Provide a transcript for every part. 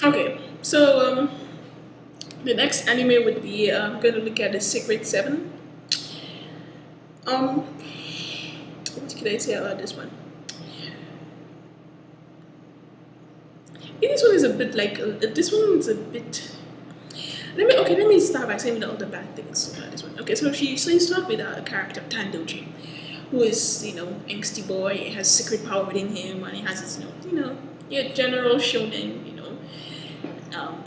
Okay, so the next anime would be I'm gonna look at the Secret Seven. Um, what can I say about this one? This one is a bit like this one's a bit. Let me start by saying all the bad things about this one. Okay, so you start with a character Tandoji, who is angsty boy, he has secret power within him, and he has his yeah, general shonen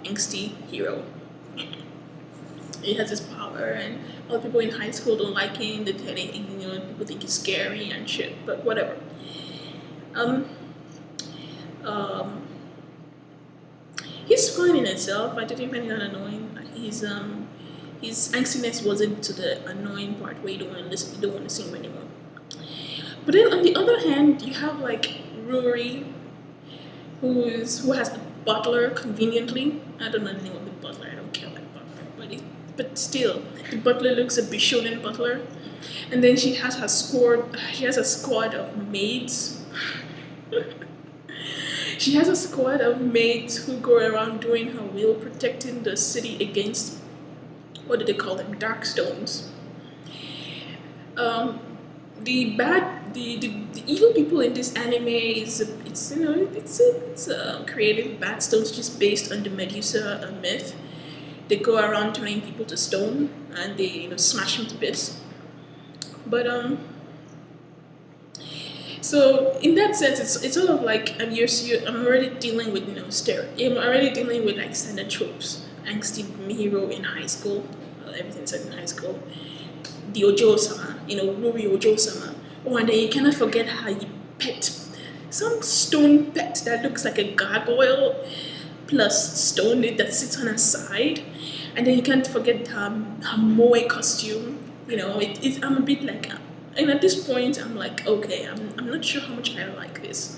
angsty hero. He has his power, and all the people in high school don't like him. They tell him, people think he's scary and shit, but whatever. Um, um, he's fine in itself. I didn't find him that annoying. His angstiness wasn't to the annoying part where you don't want to listen, you don't want to see him anymore. But then on the other hand, you have like Ruri, who has a butler conveniently. I don't know the name of the butler. I don't care about butler, but still, the butler looks a Bishonen butler, and then she has her squad. She has a squad of maids. She has a squad of maids who go around doing her will, protecting the city against what do they call them? Dark stones. Um, the evil people in this anime is it's a creative bad stones just based on the Medusa myth. They go around turning people to stone and they smash them to bits. But so in that sense, it's sort of like I'm already dealing with I'm already dealing with like standard tropes. Angsty hero in high school, everything said in high school. The Ojo-sama, Ruri Ojo-sama. Oh, and then you cannot forget how you pet some stone pet that looks like a gargoyle plus stone that sits on her side. And then you can't forget her moe costume. I'm a bit like, and at this point, I'm like, okay, I'm not sure how much I like this.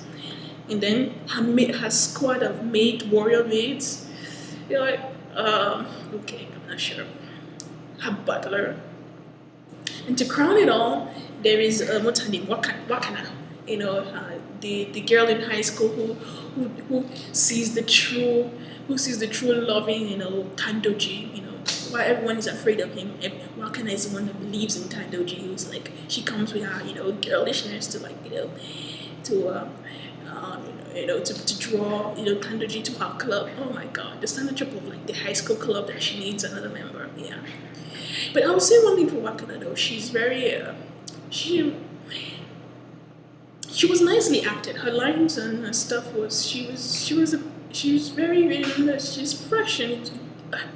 And then her squad of warrior maids, you're like, okay, I'm not sure. Her butler. And to crown it all, there is what's her name, Wakana. The girl in high school who sees the true loving Tandoji. Why everyone is afraid of him. Wakana is the one that believes in Tandoji. Who's like she comes with her girlishness to like to to draw Tandoji to her club. Oh my God, the standard trope of like the high school club that she needs another member. Yeah. But I would say one thing for Wakana though, she's very she was nicely acted. Her lines and her stuff was she was very nice. She's fresh and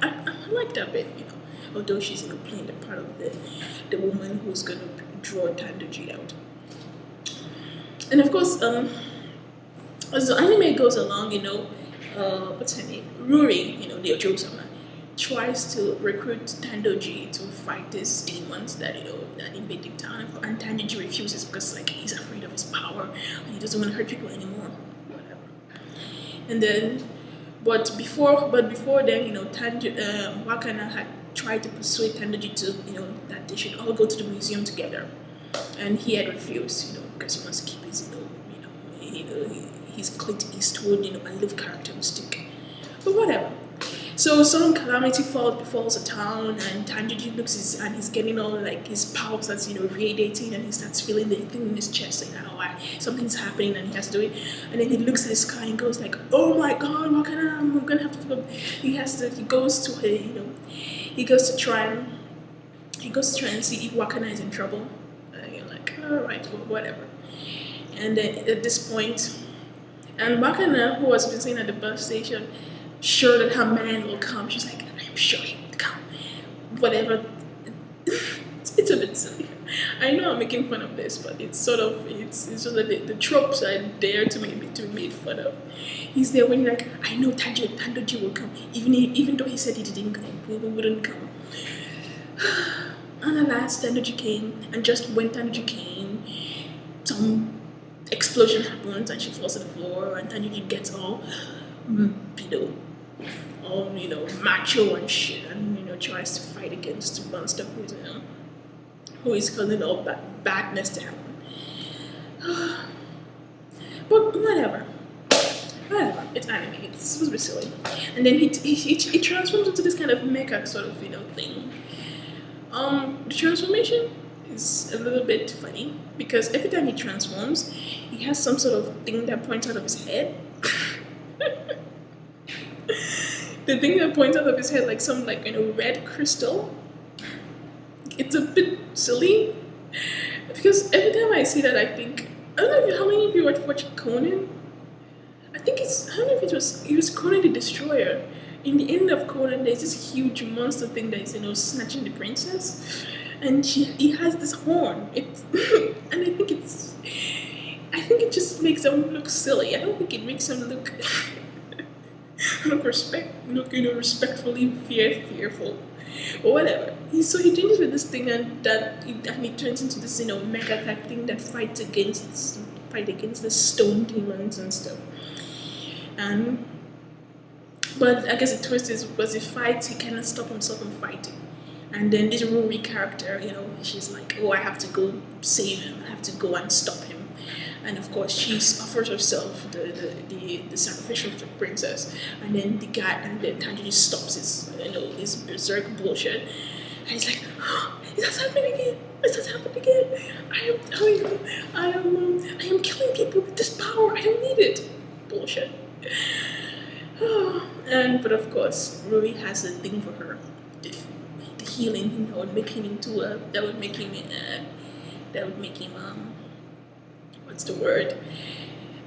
I like that bit. Although she's playing the part of the woman who's gonna draw Tandoji out. And of course, as the anime goes along, what's her name? Ruri, the Ojo-sama, tries to recruit Tandoji to fight these demons that invade the town, and Tandoji refuses because like he's afraid of his power and he doesn't want to hurt people anymore. Whatever. And then, before then, Wakana had tried to persuade Tandoji to that they should all go to the museum together, and he had refused, because he wants to keep his his Clint Eastwood aloof characteristic. But whatever. So some calamity befalls the town, and Tanjiro and he's getting all like his powers starts radiating, and he starts feeling the thing in his chest, like something's happening, and he has to do it. And then he looks at the sky and goes like, "Oh my God, I'm gonna have to." He goes to try and see if Wakana is in trouble. You're like, all right, well, whatever. And then at this point, and Wakana, who has been saying at the bus station, sure that her man will come. She's like, I'm sure he will come. Whatever. It's a bit silly. I know I'm making fun of this, but it's just that the tropes are there to be made fun of. He's there when you're like, I know Tandoji will come, even though he said he didn't come, he wouldn't come. And alas, Tandoji came, and just when Tandoji came, some explosion happens and she falls to the floor, and Tandoji gets all macho and shit, and tries to fight against the monster who is causing all badness to happen. But whatever. Whatever, it's anime. It's supposed to be silly. And then he transforms into this kind of mecha sort of thing. The transformation is a little bit funny because every time he transforms, he has some sort of thing that points out of his head. The thing that points out of his head, like some red crystal. It's a bit silly because every time I see that, I think I don't know how many of you watched Conan. I think I don't know if it was Conan the Destroyer. In the end of Conan, there's this huge monster thing that is snatching the princess, and he has this horn. And I think it just makes him look silly. I don't think it makes him look respectfully fearful or whatever. So he changes with this thing, and he turns into this mecha type thing that fight against the stone demons and stuff. And but I guess the twist is because he fights, he cannot stop himself from fighting. And then this Rory character, she's like, oh, I have to go save him. I have to go and stop him. And of course, she offers herself the sacrificial princess. And then Tanjiro stops his berserk bullshit. And he's like, oh, is that happening again? Is that happening again? I am killing people with this power. I don't need it. Bullshit. But of course, Rory has a thing for her, the healing, that would make him what's the word?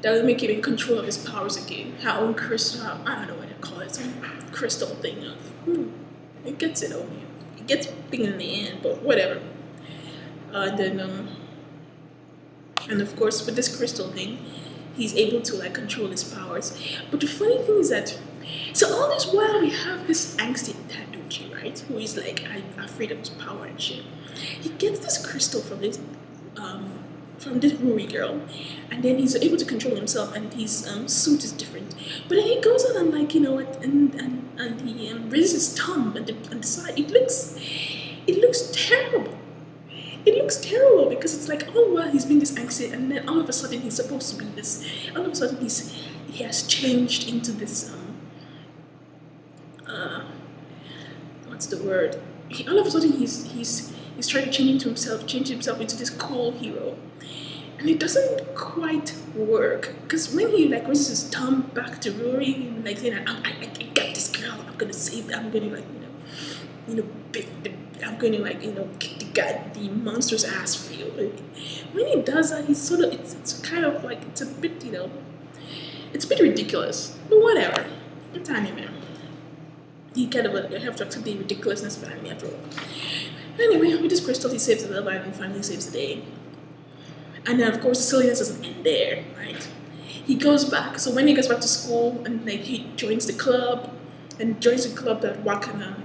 That would make him in control of his powers again. Her own crystal, I don't know what to call it, some crystal thing it gets it on you. It gets thing in the end, but whatever. And of course, with this crystal thing, he's able to control his powers. But the funny thing is that, so all this while we have this angsty Taduchi, right? Who is I'm afraid of his power and shit. He gets this crystal from this Ruri girl, and then he's able to control himself, and his suit is different. But then he goes on and he raises his tongue on the side. It looks terrible. It looks terrible because it's like, oh well, he's been this angsty, and then all of a sudden he's supposed to be this. All of a sudden he has changed into this. What's the word? All of a sudden he's trying to change himself into this cool hero, and it doesn't quite work because when he raises his thumb back to Rory, saying, I got this girl, I'm gonna save her, I'm gonna I'm going to kick the monster's ass for you. When he does that, he's sort of it's kind of it's a bit it's a bit ridiculous, but whatever. It's anime. You have to accept the ridiculousness of anime after all. Anyway, with this crystal, he saves the little man and finally saves the day. And then of course the silliness doesn't end there, right? He goes back. So when he goes back to school and he joins the club that Wakana,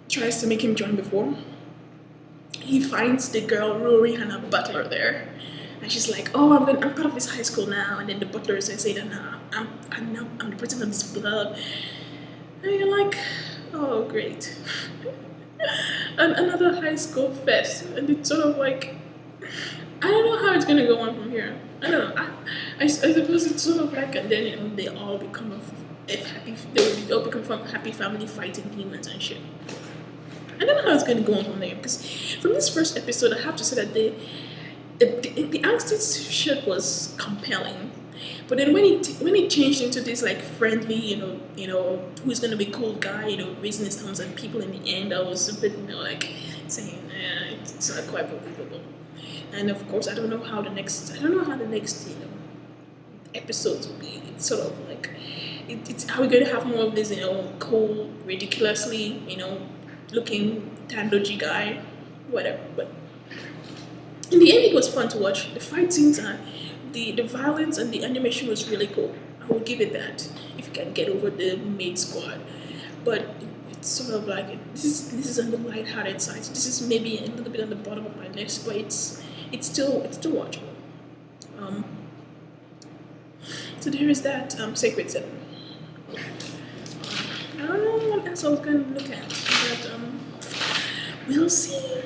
tries to make him join before. He finds the girl Rory and a butler there, and she's like, "Oh, I'm part of this high school now." And then the butler says, "That I'm the president of this club." And you're like, "Oh, great!" And another high school fest, and it's sort of I don't know how it's gonna go on from here. I don't know. I suppose it's sort of and then they all become happy family fighting demons and shit. I don't know how it's going to go on from there because from this first episode, I have to say that the angsty shit was compelling, but then when he changed into this friendly, who's going to be cool guy, raising his thumbs at people in the end, I was a bit saying, it's not quite believable. And of course, I don't know how the next episodes will be. It's sort of it's are we going to have more of this cool, ridiculously looking Tandoji guy, whatever. But in the end, it was fun to watch. The fight scenes and the violence and the animation was really cool. I will give it that if you can get over the maid squad. But it's sort of this is on the light-hearted side. So this is maybe a little bit on the bottom of my list, but it's still watchable. So there is that Sacred 7. I don't know what else I was going to look at, but we'll see.